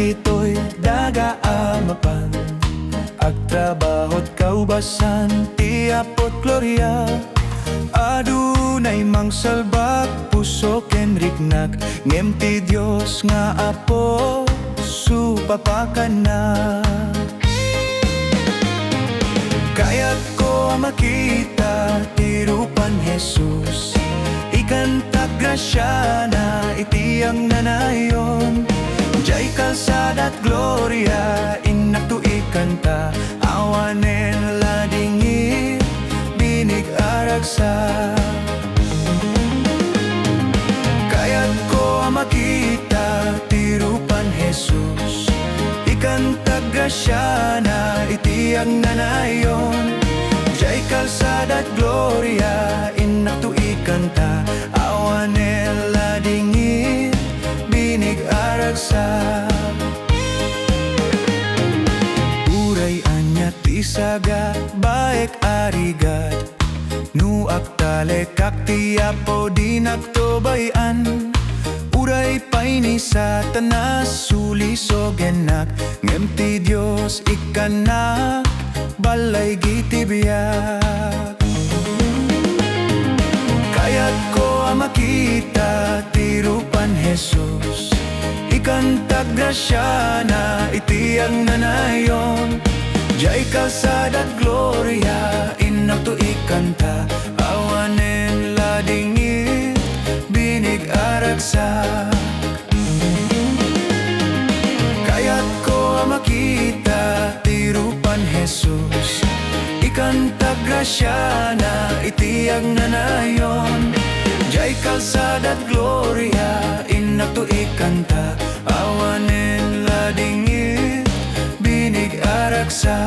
dito'y dagaamapan, agtrabahot kaubasan, tiapot gloria. Adunay mang salbak, puso ken riknak, ngem ti Dios nga apo, supapakan na. Kaya't ko makita ti rupan Jesus, ikanta grasya na itiyang nanayon. Jay kalsada't gloria, inak tu ikanta, awanen ladingi, binig aragsa. Kaya't ko makita ti rupan Jesus, ikanta grasya na itiyang nanayon. Jay kalsada't gloria, inak tu ikanta, awanen ladingi, binig aragsa. Uray anya tisaga, baek arigad, nuak talekak tiapo dinagtobayan. Uray paini sa tanas, suliso genak, ngem ti Dios ikanak, balay gitibiyak. Kaya't ko makita ti rupan Jesus, ikanta grasya na itiyang nanayon. Jay kalsada't gloria, inak tu ikanta, awanen ladingi, binig aragsa. Kaya't ko makita ti rupan Jesus, ikanta grasya na itiyang nanayon. Jay kalsada't gloria, inak tu ikanta, awanen ladingi, binig aragsa.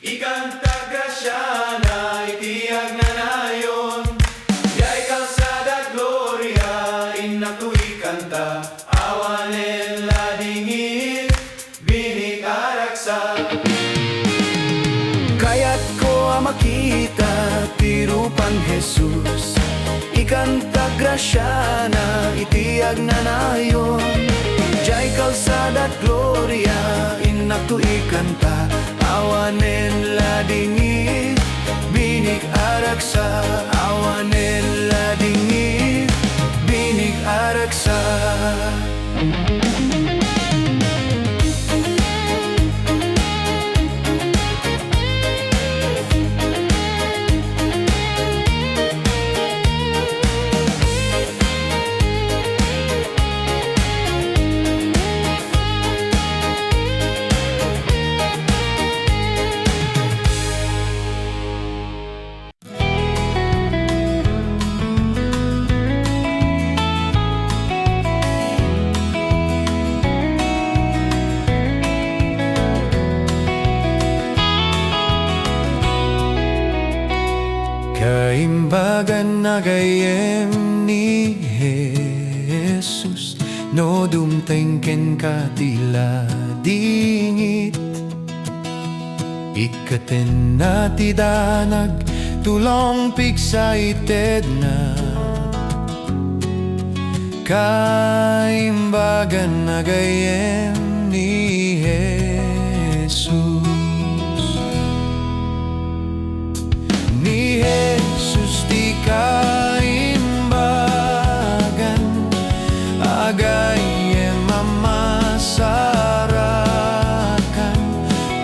Ikanta grasya na itiyag nanayon. Jay kalsada't gloria, inak tu ikanta, awanen ladingi, binig aragsa. Kaya't ko makita ti rupan Jesus, ikanta grasya na itiyag nanayon. Jay kalsada't gloria, inak tu ikanta, awanen ladingi, binig aragsa. Awanen ladingi, binig aragsa. Kaimbagan na gayem ni Jesus, no dumtengken ka tila dingit. Ikaten na ti danag, tulong excited na. Kaimbagan na gayem ni Jesus. Ni Jesus di kaimbagan, agayem mamasarakan.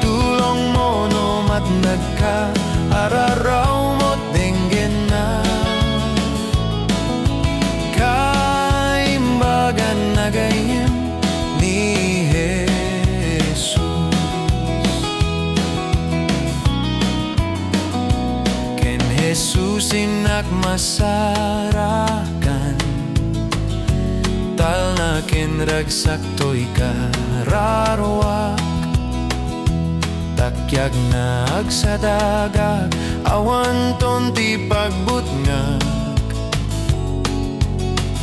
Tulong mo no mat nagka, araraw mo denggen na. Kaimbagan na gayem ni Jesus. Jesus inak masarakan, tal na kinragsak to'y kararwak. Takyag na agsadaga, awan tonti pagbutngag.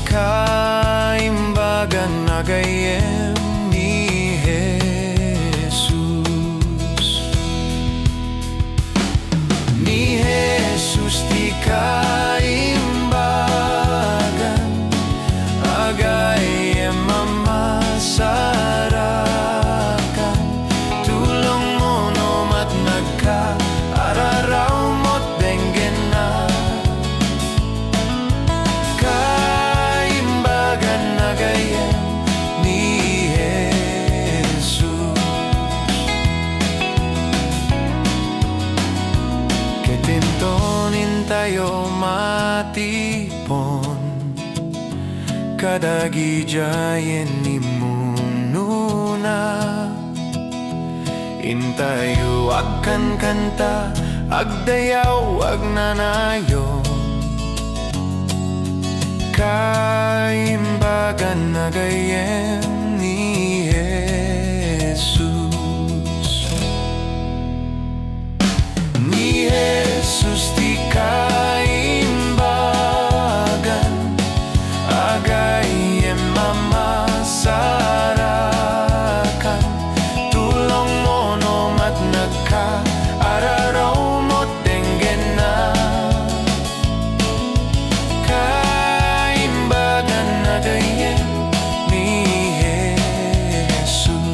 Kaimbagan na gayem ni Jesus. Ni Jesus ti kaimbagan, agayem mamasarakan. Tulong mo no mat nagka, araraw mo't benggen na. Kaimbagan na gayem ni Jesus. Ketintonin tayo matipon, kadagi jayen ni mununa. Intayo agkan kanta, agdayaw agnanayo. Kaimbagan na gayem ni Jesus. Ni Jesus ti kaimbagan, agayem mamasarakan. Tulong mo no mat nagka, araraw mo't denggen na. Kaimbagan na gayem ni Jesus.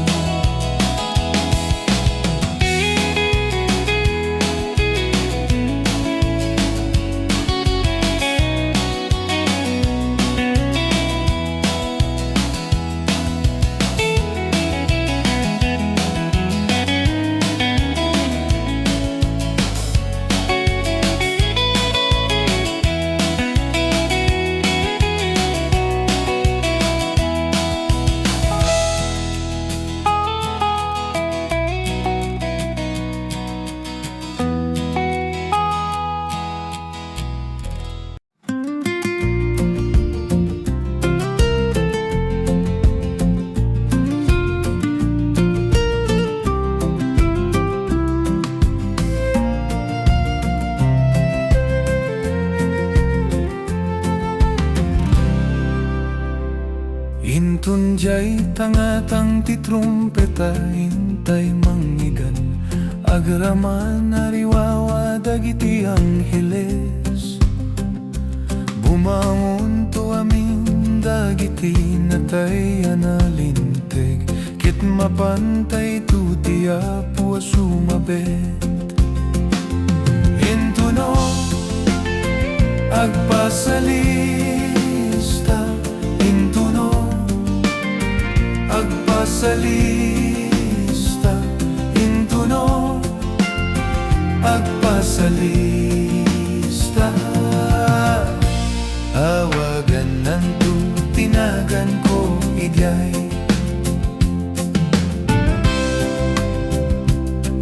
Intunjay tangatang ti trumpeta, intay manggigan, agraman ariwawa dagiti angheles. Bumangon to amin dagiti natay analinteg, kit mapantay tuti apu sumabet. Intuno agpasalista, intuno agpasalista, intuno agpasalista. Awagan nanto tinagan ko idyay,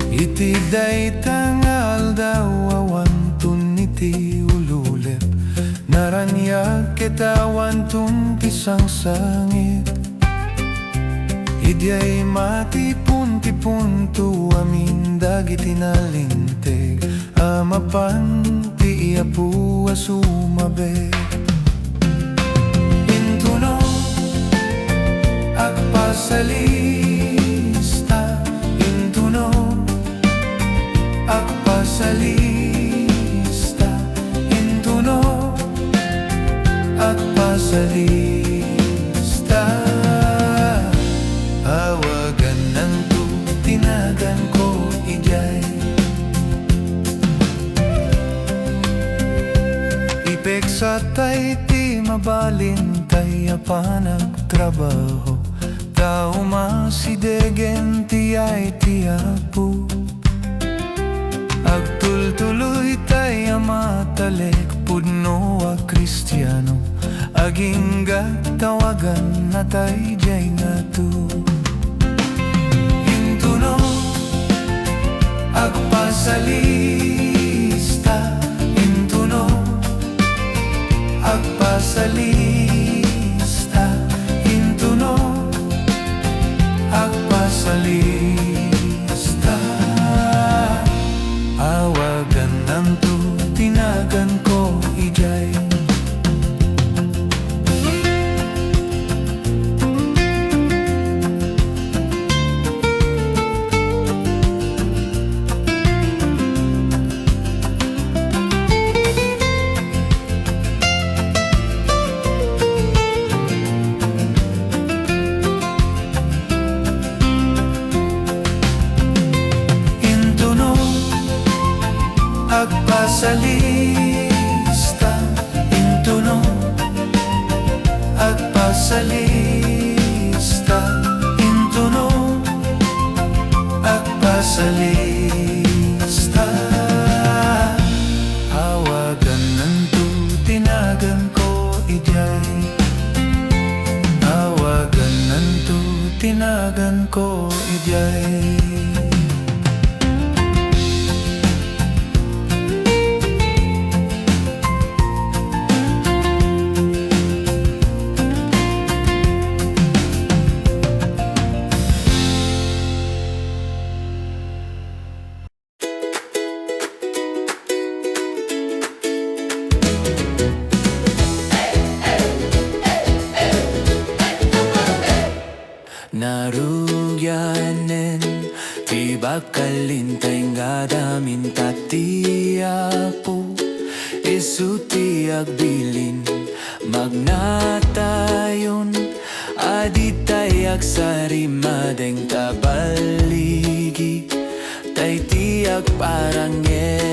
itiday tangal daw awan tun iti ululep, naranyag ketawan tun tisang sangit. Idyay matipun-tipun tu amin dagiti nalinteg, amapan ti iapu asumabe. Intuno agpasalista, intuno agpasalista, intuno agpasalista. Awagan nanto tinagan ko idyay, ipeksa tay ti mabalin tay apanagtrabaho, tao masidegen ti ay ti apu. Agtultuloy tay amatalek pudno a Kristiyano, agingga tawagan na tay jay nga tu. Intuno agpasalista, intuno agpasalista, intuno agpasalista. tinagan ko ijay. Agpasalista, intuno, agpasalista, intuno, agpasalista. Awagan nanto, tinagan ko ijay. Awagan nanto, tinagan ko ijay. Narugyanen, di bakalintay nga damin tatiapo. Isuti agbilin, magnatayon, aditay agsarimadeng tabaligi, tay tiag parangen.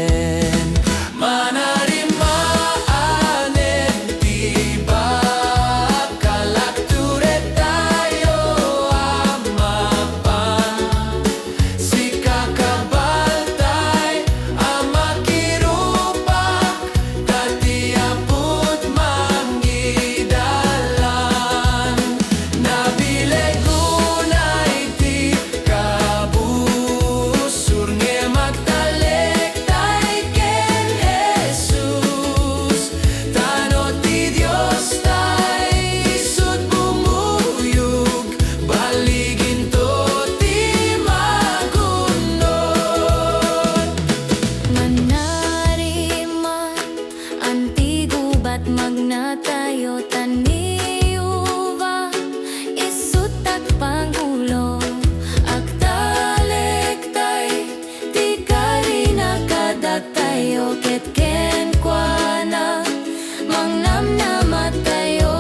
Magnatayo taniyuba, isutak pangulo, agtalektay, di karina kadatayo, ketken kwa na, mangnamnamatayo.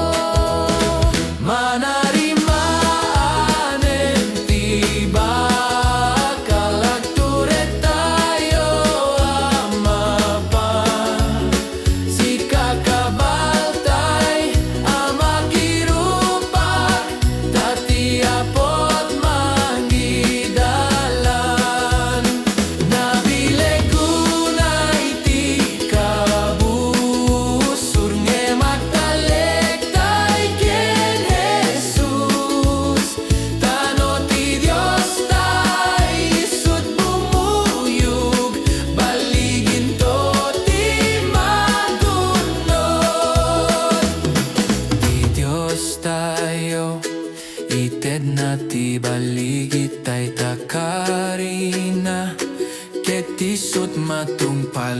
Ited na ti baligit tay takarina, ketisot matungpal.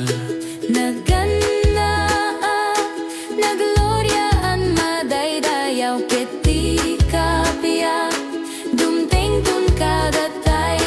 Naganda, nagloryaan, madaydayaw, keti kapya, dumteng tun kadatay.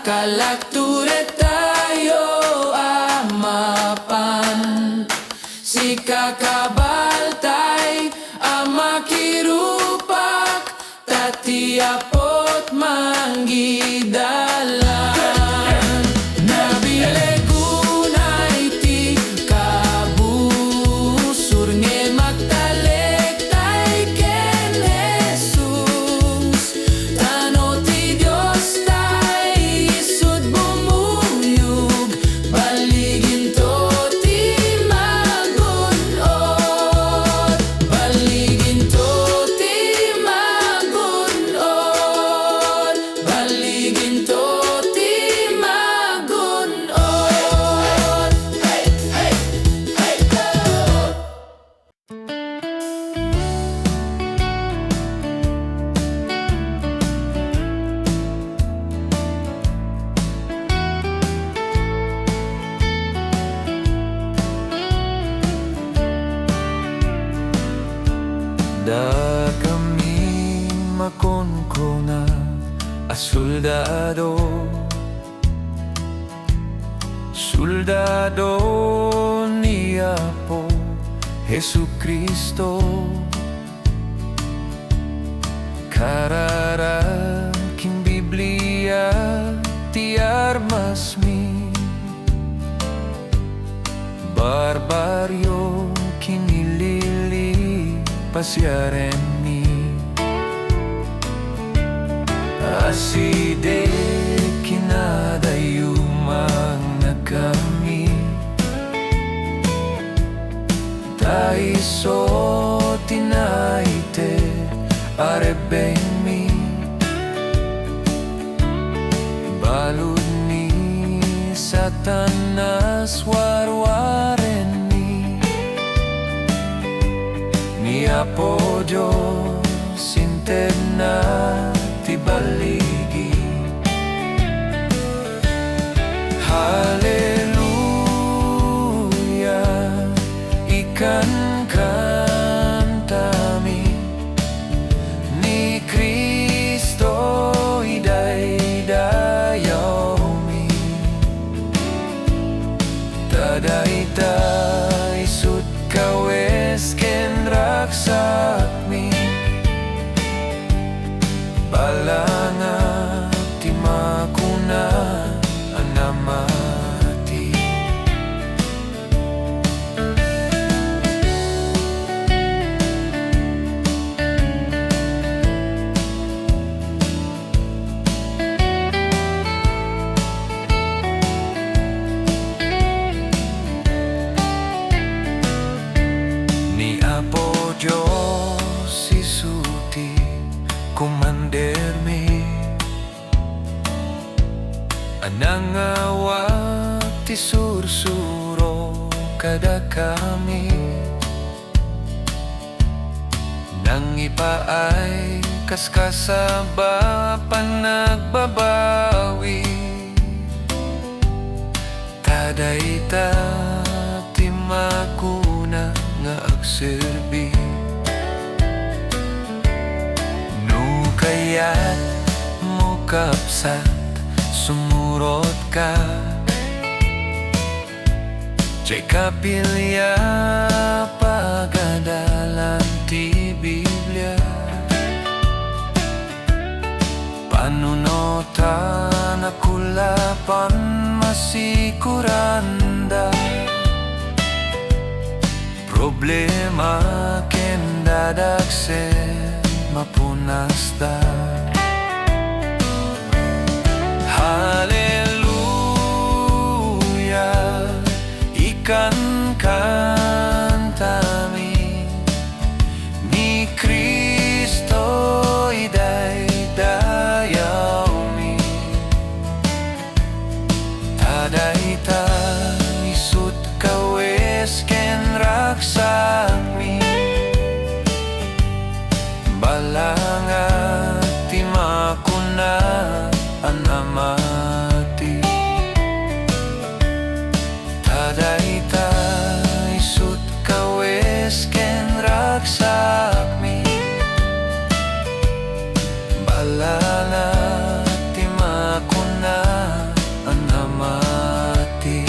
Kalakture tayo amapan, si kakabaltay amakirupak, tatiapot manggidalan. Soldado, soldado ni Apo Jesucristo, kararaking Biblia ti armas mi, barbaryo kinilili pasyaren mi, aside kinadayumang na kami, taiso tinaite arebeng mi, balud ni Satanas warwaren mi, ni Apo Diyos sinted na ti baligi. Hallelujah, ikan kantami ni Kristo idaydayaw mi, tadayday sut kawes ken raksak mi, balanga ti makuna anamati. Ni Apo Diyos isuti kumander mi, anangawat ti sursuro kada kami, nang ipaay kaskasaba panagbabawi, tadayta ti makuna nga agserbi, kaya't mo kapsat sumurot ka, Jay kapilya pagadalan ti Biblia, panunotan akulapan masikuranda, problema ken dadakse mapunasta. Hallelujah, ikan kantami ni Kristo idaydayaw mi, tadayta isut kawes ken raksak mi, balanga ti makuna anamati, tadayta isut kawes ken raksak mi, balala ti makuna anamati.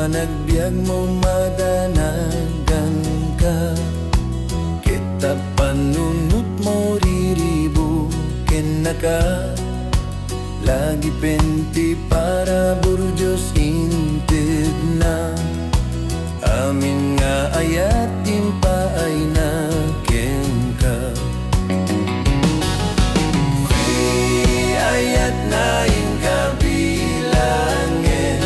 Nagbiag mo madanagan ka, kita panunot mo riribo ken naka, lagi penti para burjos inted na, amin nga ayat impaay na ken ka, ayat na inkabilangin,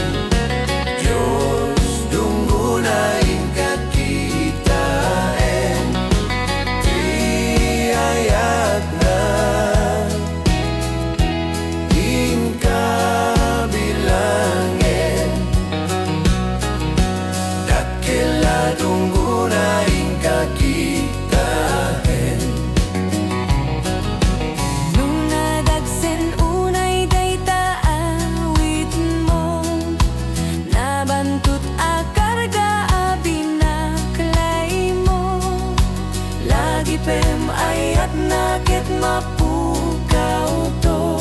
gipem ayat nakit mapukaw to.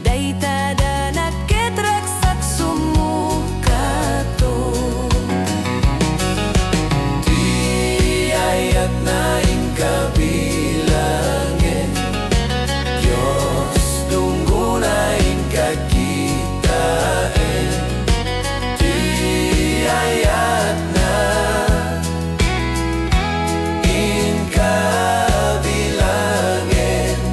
Daytada nakit raksak sumukato. Di ayat na inkabilangin, Diyos dunggo na inkakitain. Di ayat na inkabilangin,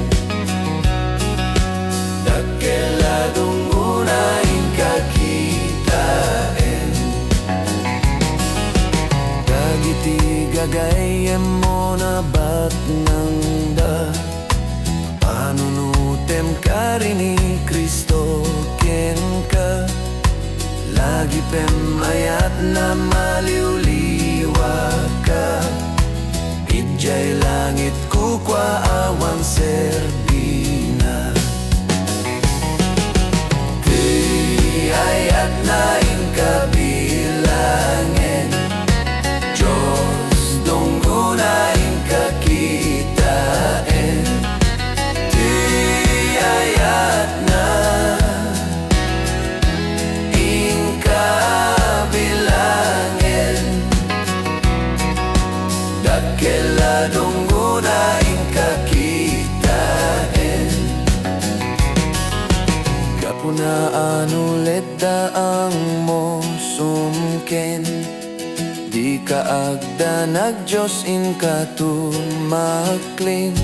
dakela dunggo na inkakitain. Dagiti gagayem mo na bat nang da, panunutem ka rin ni Kristo ken ka. Lagi pemayat na maliwliwa ka, idjay langit kukwa awang serbina. Di ayat na inkabilangin, Diyos dunggo na inkakitain. Di ayat na inkabilangin, dakela dunggo na inkakitain. Kapunaan ulit daang mo sumken, di kaagda nag-Diyos in katumaklin.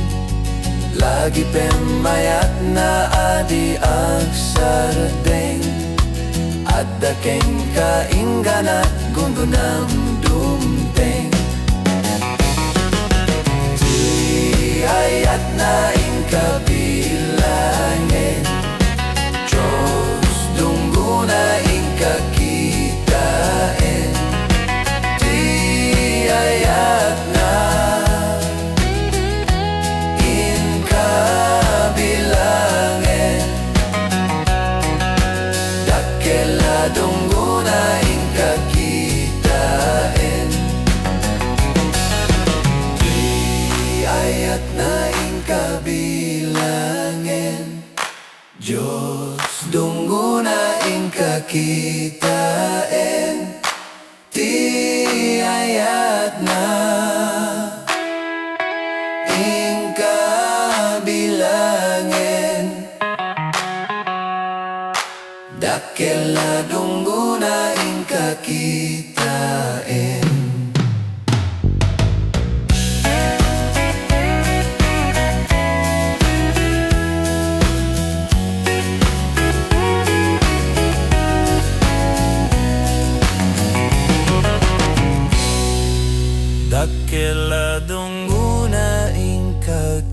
Lagi pemayat na adi agsardeng, at dakeng kaingganat gungunang dumpeng. Di ayat na inkabilangin, Diyos dunggo na inkakitain. Di ayat na inkabilangin, dakela dunggo na inkakitain. Di ayat na inkabilangin, Diyos dunggo na inkakitain. Di ayat na inkabilangin, dakela dunggo na inkakitain. Dakela dunggo na inkakitain.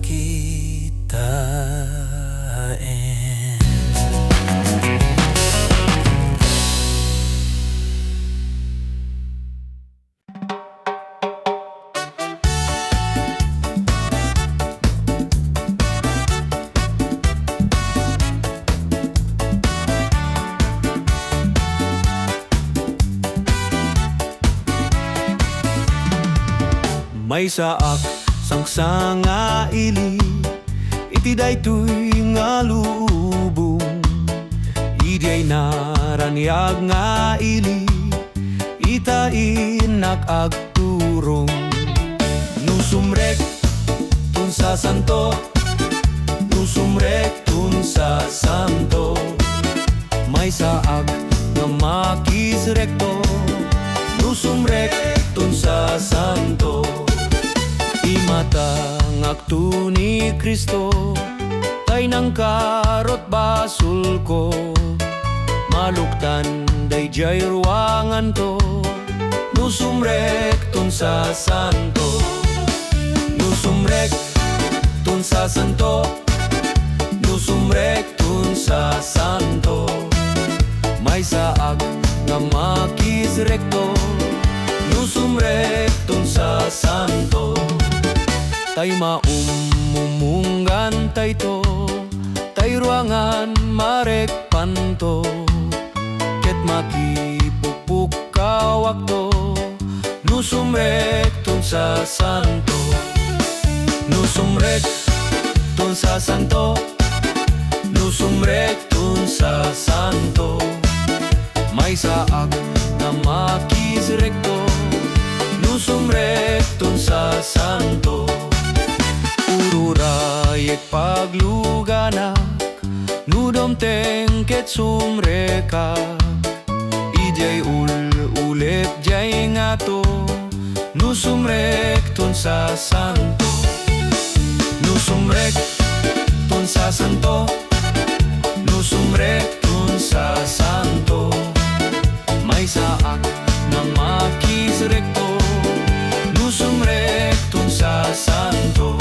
May saak sangsanga ili, iti daytoy nga lubong. Idiay naranyag nga ili, itain nakagturong. Nusumrek tun sa santo, nusumrek tun sa santo. May saak nga makisrekto, nusumrek tun sa santo. Imatang aktu ni Kristo, tay nang karot basul ko. Maluktan day jay ruangan to, nusumrek tun sa santo. Nusumrek tun sa santo, nusumrek tun sa santo. May saag nga makisrekto, nusumrek tun sa santo. Tay maumumunggan tay to, tay ruangan marek panto. Ket makipupuk kawak to, nusumrek tun sa santo. Nusumrek tun sa santo, nusumrek tun sa santo. May saak na makisrekto, nusumrek tun sa santo. Ururayek pagluganak, nudom tengket sumreka. Ijay ulep jay ngato, nusumrek tun sa santo. Nusumrek tun sa santo, nusumrek tun sa santo. May saak na makisrekto, nusumrek tun sa santo.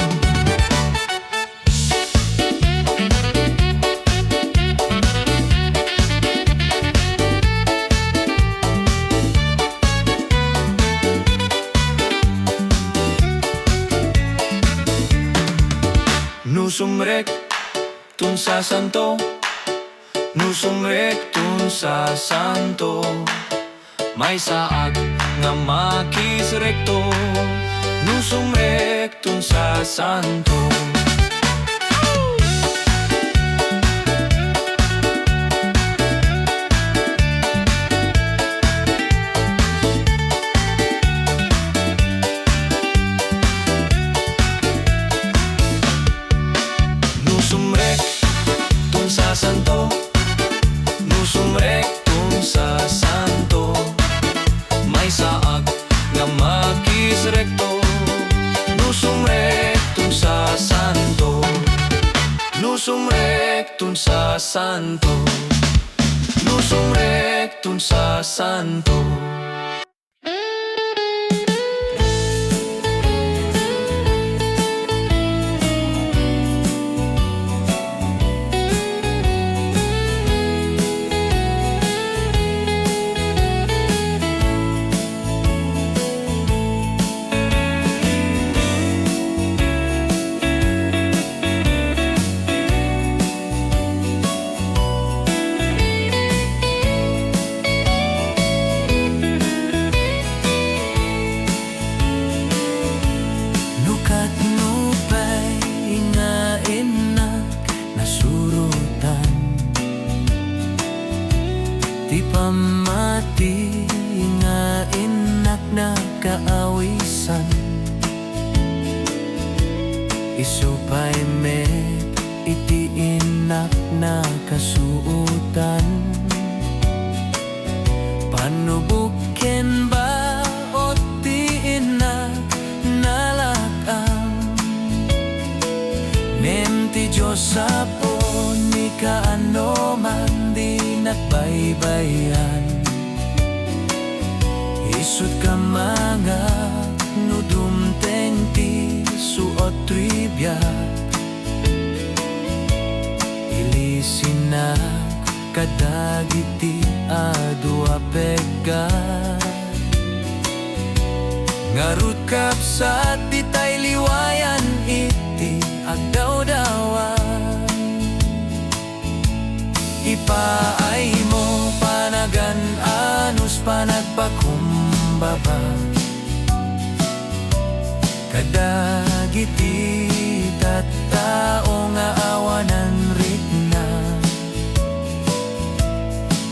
Nusumrek tun sa santo, nusumrek tun sa santo. May saag nga makisrekto, nusumrek tun sa santo. Nusumrek tun sa santo, nusumrek tun sa santo. May saag nga makisrekto, nusumrek tun sa santo. Nusumrek tun sa santo, nusumrek tun sa santo. Di pamati nga inak na kaawisan, isupay met iti inak na kasuutan. Panubuken ba o ti inak nalakam, menti Diyos sa po ni kaano man di nakbaybayan. Isut ka mga nudum tengti suot trivia, ilisinak kadagiti adu apegat. Ngarut kapsat ditay liwayan iti agdaw-dawan. Ipaay mo panagan anus panagpakumbaba, kadagiti tattao nga awanan rikna.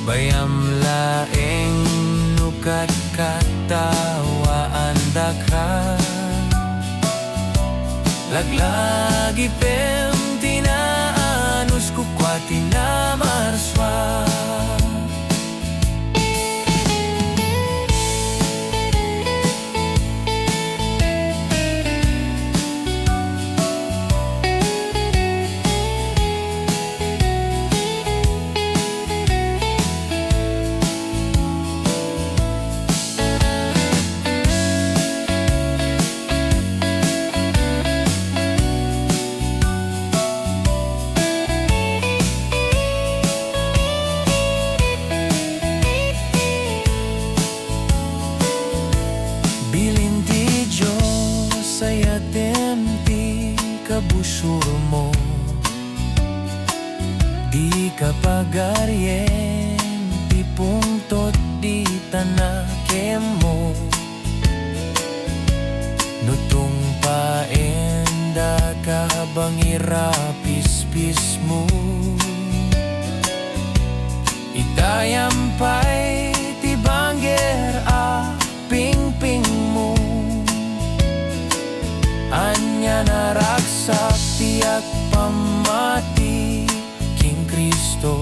Bayam laeng nukat katawaan daka, laglagi pem tinaanus kukwati na marswa. Kabusur mo di kapagaryen, di pungtot di tanakem mo, nutong paenda ka habang irapis-pis mo. Itayampay ti bangger a pingping mo. Anya naraksak tiyak pamati king Kristo.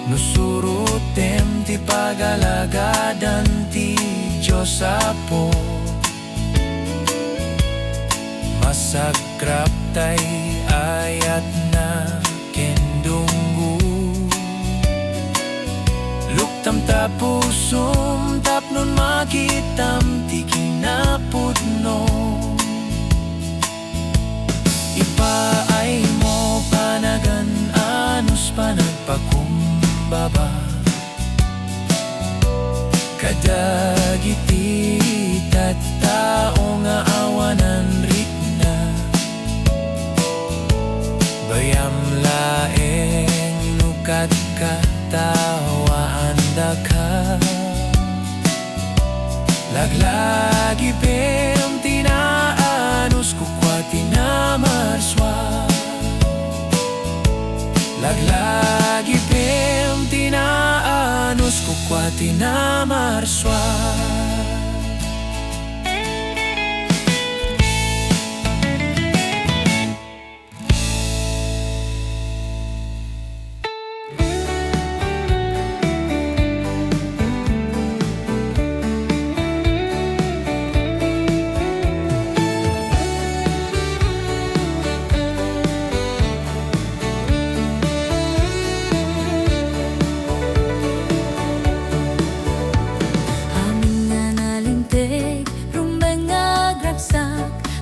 Nusurutem ti pagalagadan ti Diyos Apo. Masagrap tay ayat na kendunggu. Luktam tapusum tapnon makitam ti kinapudno. Ipaay mo panagan anus panagpakumbaba. Kadagiti tattao nga awanan rikna. Bayam laeng nukat katawaan ka. Laglagi pem tinaanus kukwa tinamarswa. Laglagi pem tinaanus kukwa tinamarswa.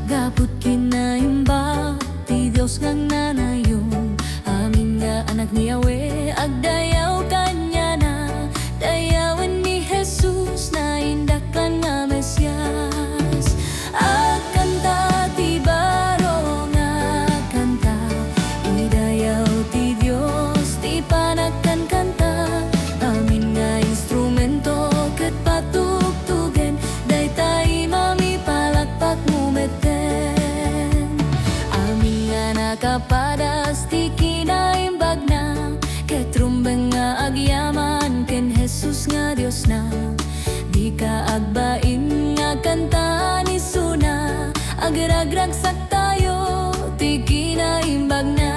Gaput kinaimbag ti Dios ngang nanayon. Amin nga anak ni Yahweh agdayaw kanya na. Dayawan ni Jesus na indaklan nga Mesyas. Agkanta ti baro nga kanta. Idayaw ti Dios ti panagkan kanta. Amin nga instrumento ket patugtugen. Daytay mami palakpak mo nakapadas ti kinaimbag na. Ket rumbeng nga agyaman ken Jesus nga Dios na. Di ka agbain nga kanta ni Suna. Agragragsak tayo ti kinaimbag na.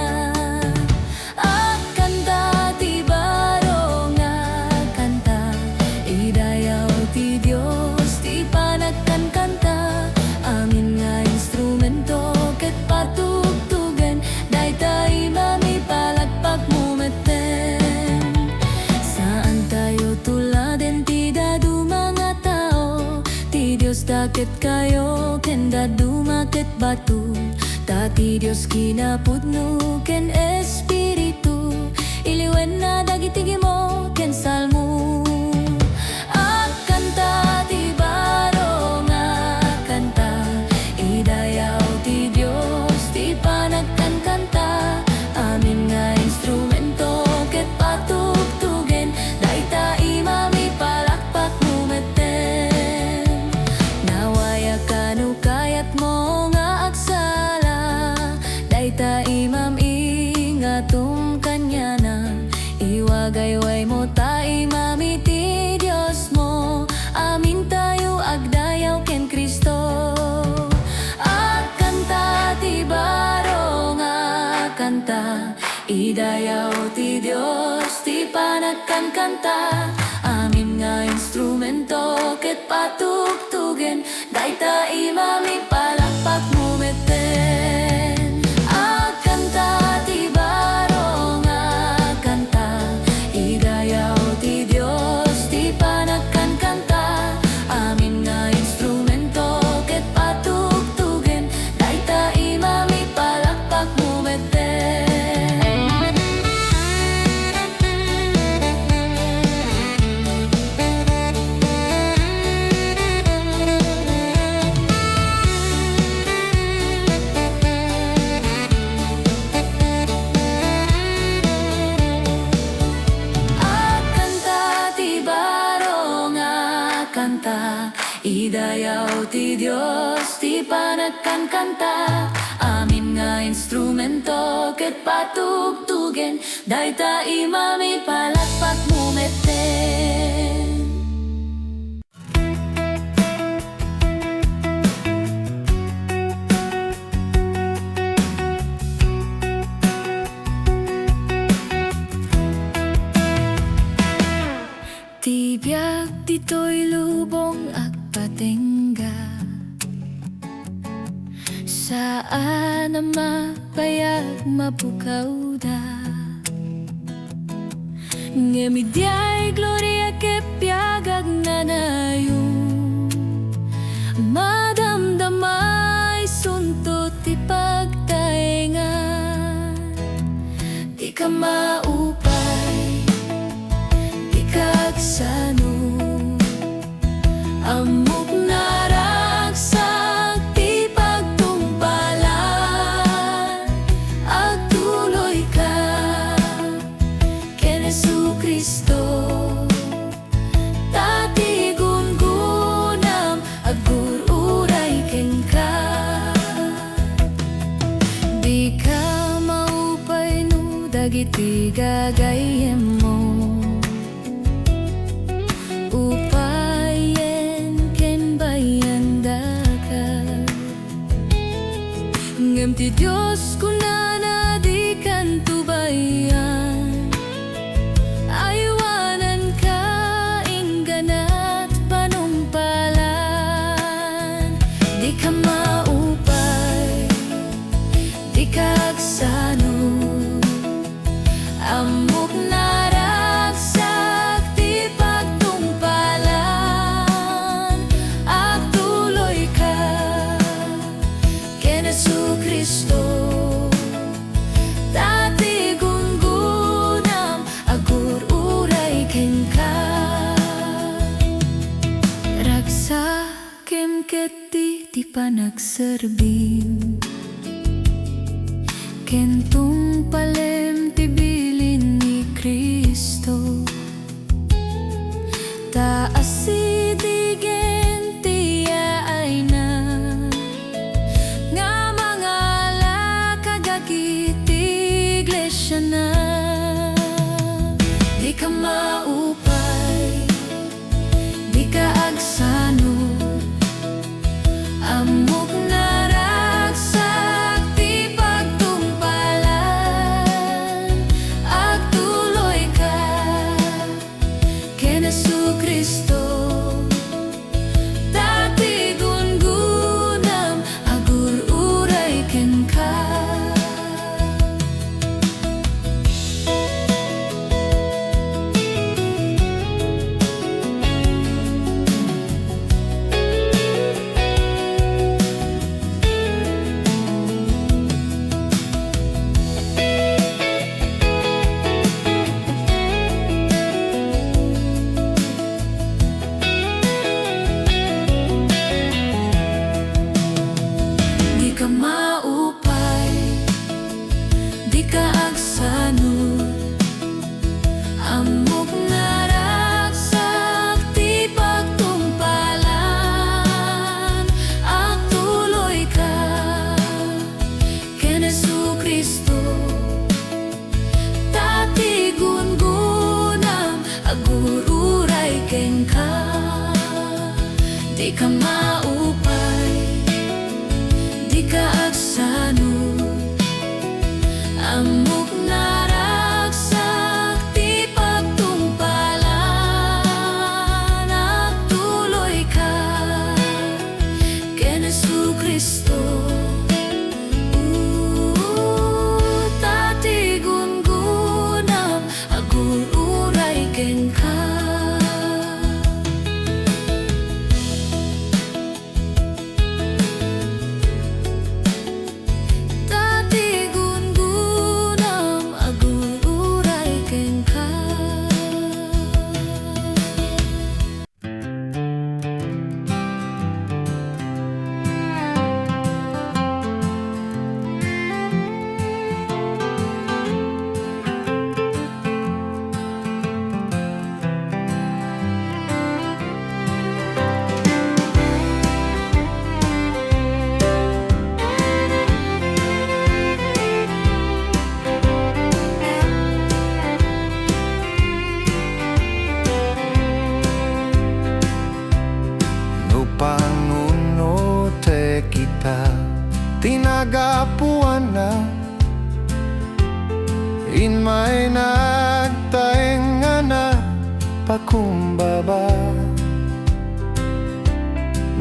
Agkanta ti baro nga kanta. Idayaw ti Dios ti panagkan kanta. Amin nga instrumento ket patugtugen. Daytay mami palagpak mo meten. Saan tayo tuladen ti dadu mga tao. Ti Dios daket kayo ken dadu maket batu. Tati Dios kinapudno ken espiritu. Iliwen na dagiti mo ken salmo. Agkanta ti baro nga kanta. Idayaw ti Dios ti panagkan kanta. Amin nga instrumento ket patugtugen. Daytay mami palakpak mo meten. Nawaya kanu kayat mo nga agsala. Daytay mam ingatum kanyanan. Iwagayway mo tay mami ti Dios mo. Amin tayo agdayaw ken Kristo. Agkanta ti baro nga kanta. Idayaw ti Dios ti panagkan kanta. Amin nga instrumento ket patugtugen. Daytay mami palakpak mo meten. Agkanta ti baro nga kanta. Idayaw ti Dios ti panagkan kanta. Amin nga instrumento ket patugtugen. Daytay mami palakpak mo meten. ti Dios ti panagkankanta, amin nga instrumento ket patugtugen, dayta imami palakpak mumeten. Tibiyag dito'y lubong at patengga, saan na mapayag mapukaw da. Ngemidyay gloria ke piyagag nanayon, madamdamay sunto ti pagtaengan. Di ka maupay, di kagsano, amok naragsak ti pagtumpalan, agtuloy ka ken Jesucristo, tati gungunam agururay ken ka. Di ka maupay no dagiti gagayem mo, ngem ti Diyos kunana di kan tubayan, aywanan ka ingganat panumpalan. Di ka maupay, di kagsano, amok naragsak ti pagtumpalan, agtuloy ka ken Jesucristo, dati gungunam agururay ken ka. Ragsakem ket ti panagserbim, ken tungpalem ti bilin ni Cristo, taas idigen ti yaay na, nga mga lakagakiti iglesia na. Di ka maupay, di ka agsano, amok naragsak ti pagtumpalan, agtuloy ka ken Jesucristo, dati gungunam agururay ken ka. Di ka maupay, di ka agsano, amok naragsak ti pagtumpalan, agtuloy ka ken Jesucristo, dati gungunam agururay ken ka. Di ka maupay, di ka agsano, amok naragsak ti pagtumpalan, agtuloy ka ken Jesucristo, tati gungunam agururay ken ka. nagapuan na in may nagtaenga na pakumbaba.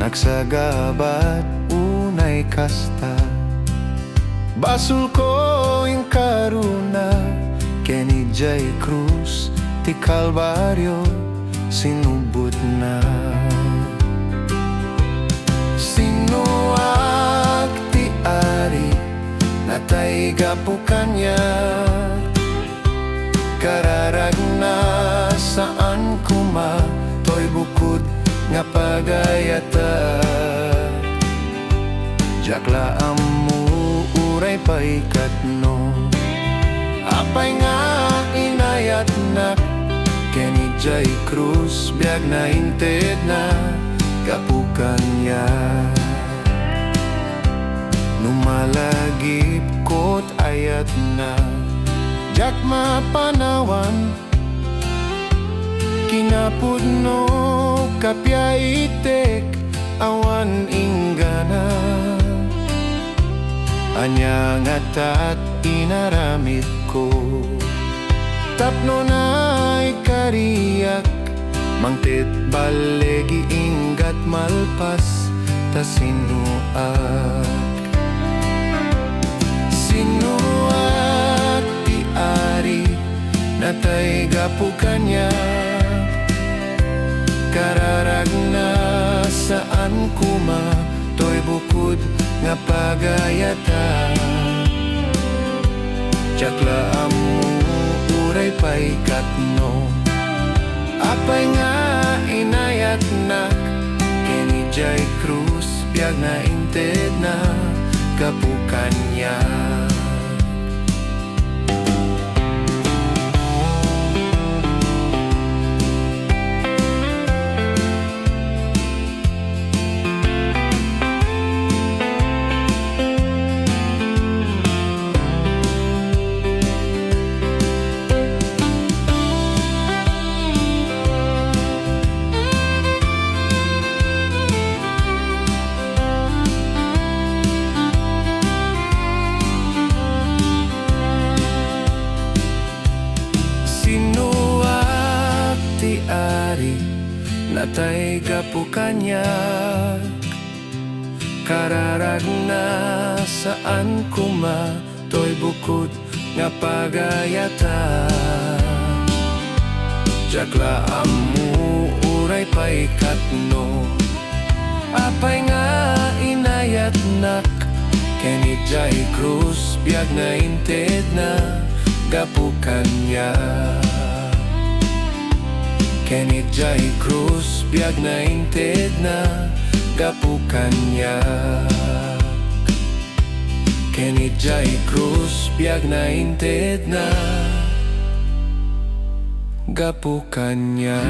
Nagsagabat unay kasta, basul ko in karuna, Kenny J. Cruz ti Calvario sinubot na. Sinuak ti ari natay gapukanya, kararag na saan kuma toy bukod nga pagayata. Jakla amu uray paikat no, apay nga inayat na Kenny J. Cruz biag na inted na kapukan niya. Numalagip ko't ayat na jak mapanawan, kinapudno kapyaitek awan inggana. Anya nga tat inaramid ko, tapno na ikariyak, mangtit balegi inggat malpas ta sinuak. Sinuak ti ari natay gapukanya, kararag na saan kuma toy bukod nga pagayata. Jakla amu uray paikat no, apay nga inayat na Kenny J. Cruz biag na inted na kapukan niya. Natay gapukanya, kararag na saan kuma toy bukod nga pagayata. Jakla amu uray paikat no, apay nga inayat nak Kenny J. Cruz biag na inted na gapukan niya. Kenny J. Cruz biag na inted na gapukan niya. Kenny J. Cruz biag na inted na gapukan niya.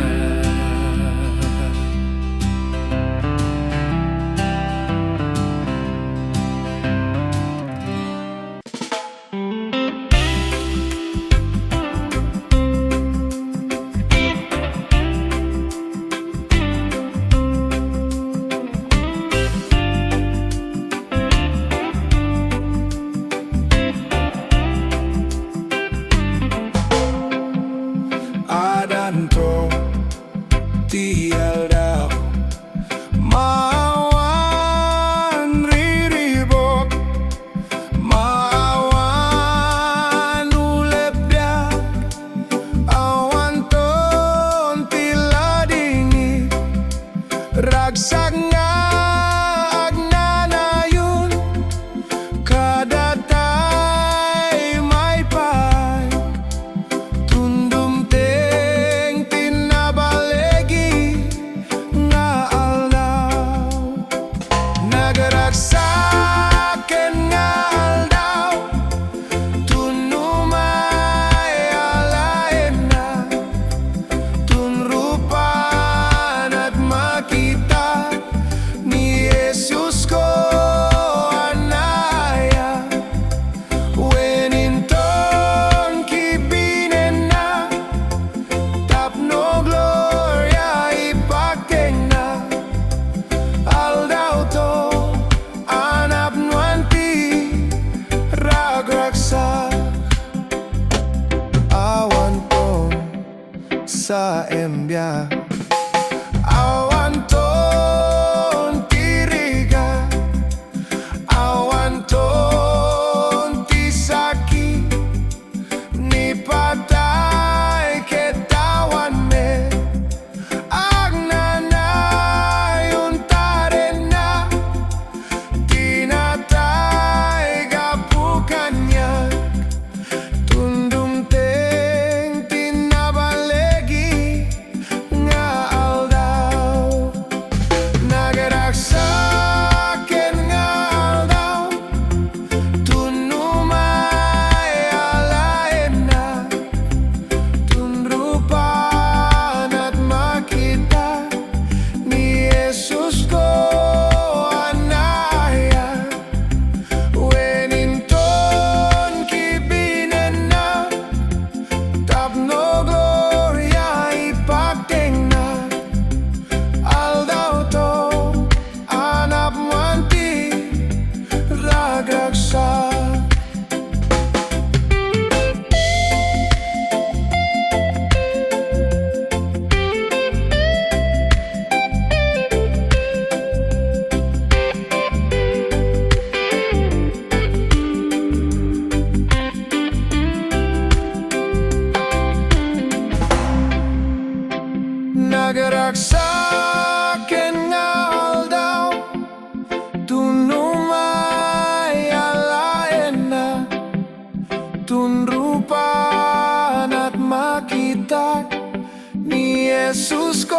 Jesus ko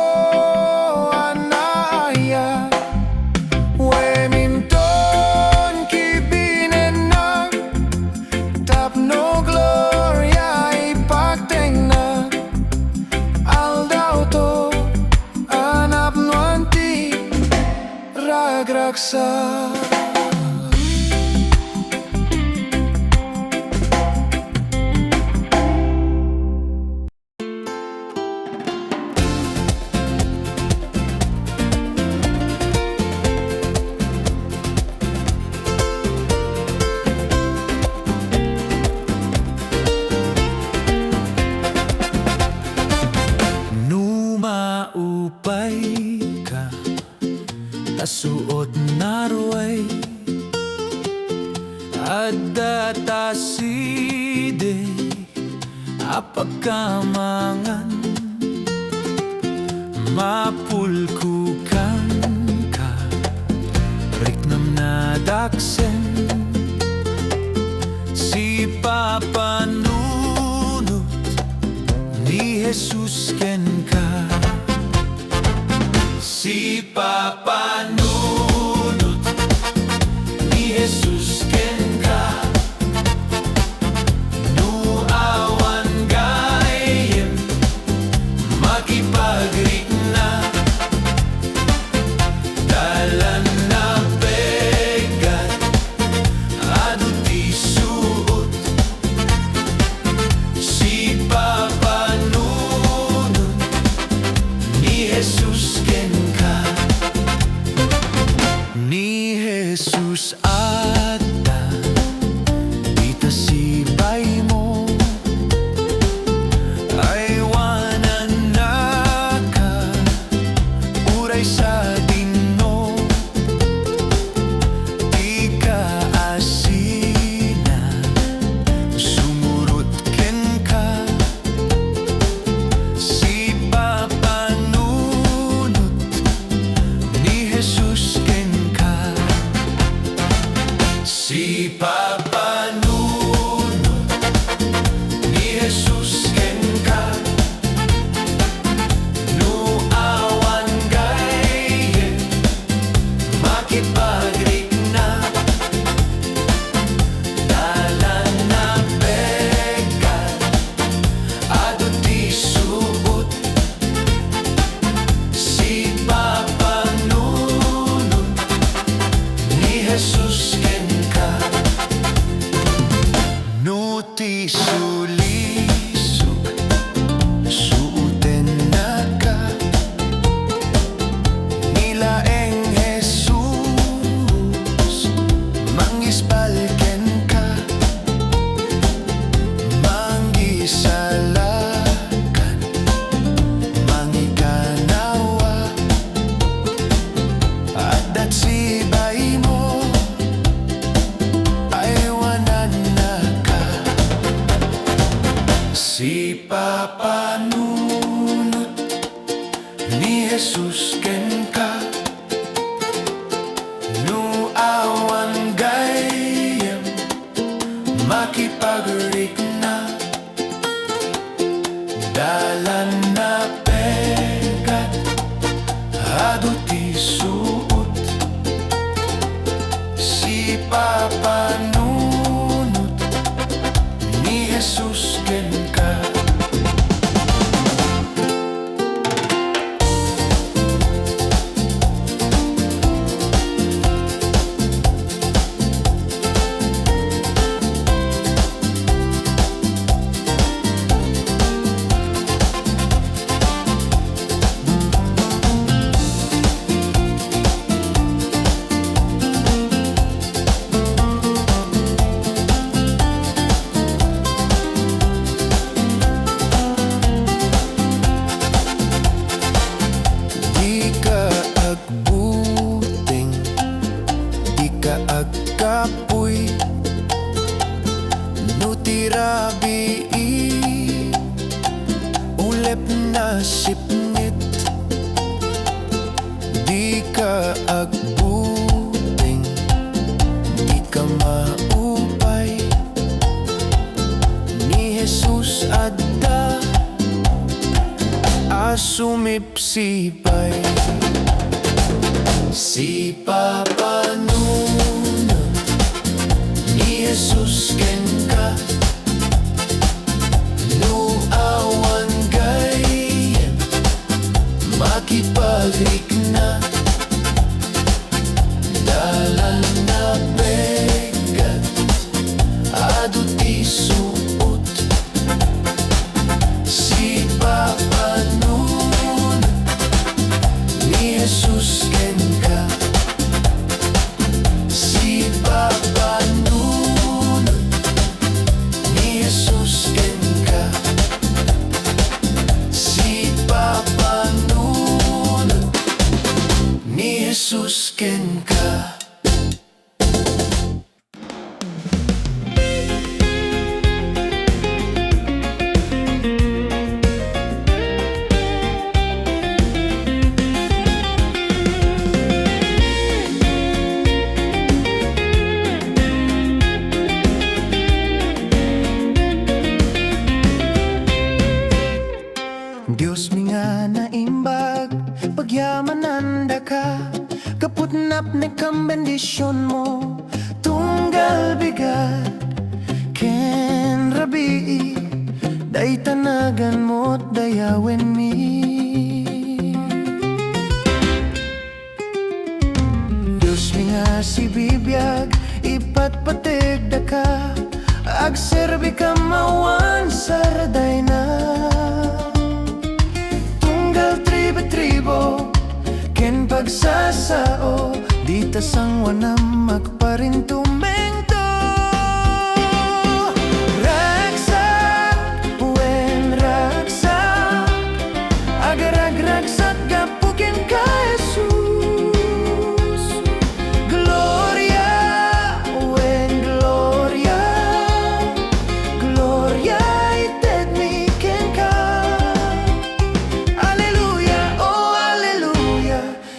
anaya. Weminton kibinen na tapno gloria ipagteng na aldaw to anap nuanti ragraksa. Upay ka, tasuot naruay, adda taside, apagkamangan, mapulkukan ka, riknam na daksen, si papanunot ni Jesus ken ka. Si papanunot ni Jesus ken ka, nuawan gayem makipagrik-na, dalan na pegat adu ti suot. Si papanunot ni Jesus ken ni Jesus ata dita sibay mo, ay wanan na ka uray sa dino, di ka asina sumurot ken ka. Si papanunot ni Jesus ken si papanunot ni Jesus ken ka, nuawan gayem makipagrik-na, dalan na pegat adu ti suot. Si papanunot ni Jesus ken nuti sulisog suuten na ka, nilaeng Jesus mangispalken ka, mangisalakan mangikanawa, at dat sibay mo ay wanan na ka. Si papanunot ni Jesus ken ka, nuawan gayem makipagrik-na, dalan na pegat adu ti suot. Si papanunot ni Jesus ken ka. Kapoy nutirabi ulep na sipngit, di ka agbuting, di ka maupay ni Jesus adda asum sumipsipay. Si papanuna ni Jesus ken ka, nuawan gay makipagrik na, dalan na begat adut isuot. Si papanuna ni Jesus ken ka, si papanuna ni Jesus ken ka, si papanuna ni Jesus ken ka. Diyos mi nga naimbag, pagyamanan da ka, kaputnap na kang bendisyon mo, tunggal bigat, ken rabi, day tanagan mo't dayawen mi. Diyos mi nga si bibiyag, ipatpatig da ka, agserbi ka mawan saraday na. Tribo, ken pagsasao, di tasang wanam magparintumento. Ragsak, wen ragsak, agarag-ragsak, gapukin ka Jesus. Gloria, wen gloria, gloria ited mi ken ka.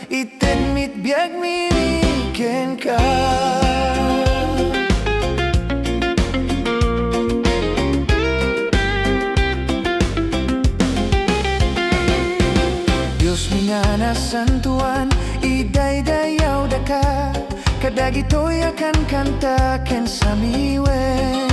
Iten mit biag mi ken ka. Diyos mi nga nasantuan, idaydayaw da ka, kadagitoy akan kanta ken samiwen.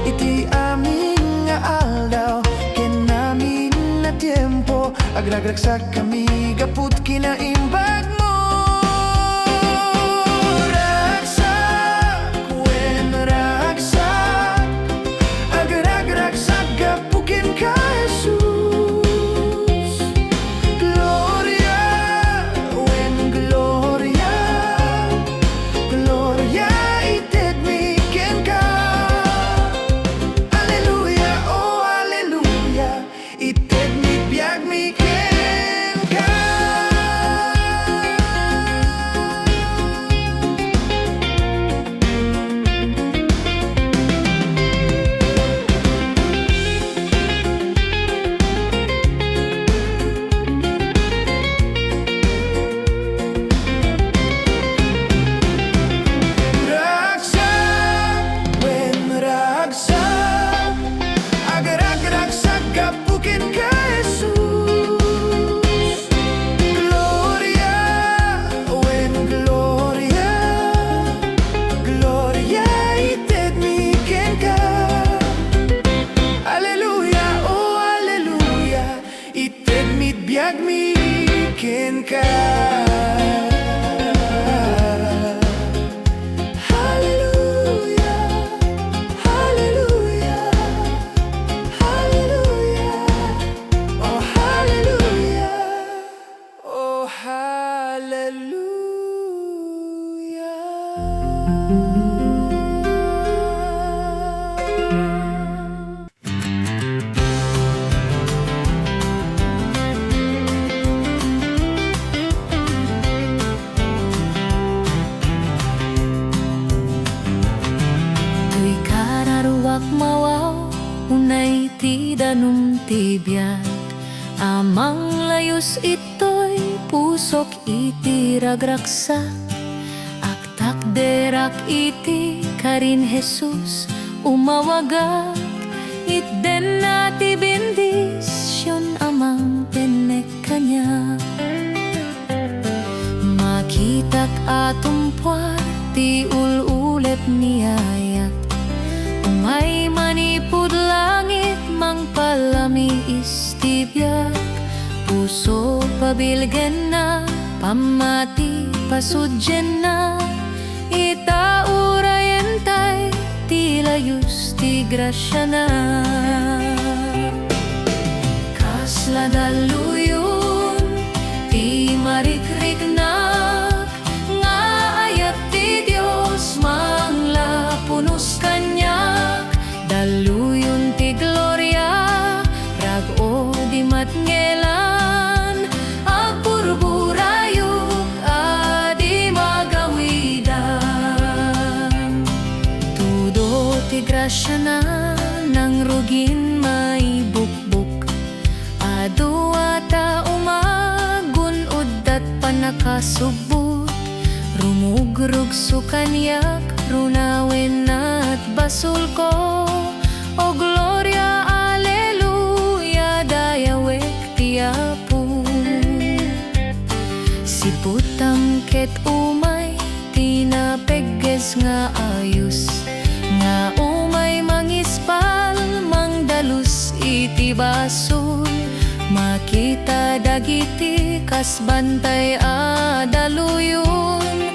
Iti amin nga aldaw, ken namin na tiempo, agragragsak kami gaput kinaimbag mo. Ragsak, wen ragsak, agragragsak, gapukin ka Jesus. Gloria, wen gloria, gloria ited mi ken ka. Alleluia, oh alleluia, ited mi biag mi ken. Biag mi ken ka. Hallelujah, hallelujah, hallelujah, oh hallelujah, oh hallelujah. Mawaw, unay ti danum ti biag, amang layos ito'y pusok iti ragraksak, aktakderak iti karin Jesus umawagat, itden na ti bendisyon amang kanya. Makitak atumpuar ti ululet niyayat, umay manipud langit mang palami istibyak. Puso pabilgen na, pamati pasudjen na, itaurayan tay ti layus ti grasya na. Kasla daluyon ti marikrik na, nga ayat ti Dios mangla punos kanyak. Daluyon ti gloria, rag-o di matngelan, agburburayok adi magawidan. Tudo ti grasya na, nang rugin may bukbuk, adu ata umagun uddat panakasubot. Rumugrug sukanyak, runawen at basul ko, o gloria aleluya dayawek tiapu. Siputang ket umay tinapegges nga ayus, nga umay mangispal mangdalus iti basul. Makita dagiti kas bantay a daluyon,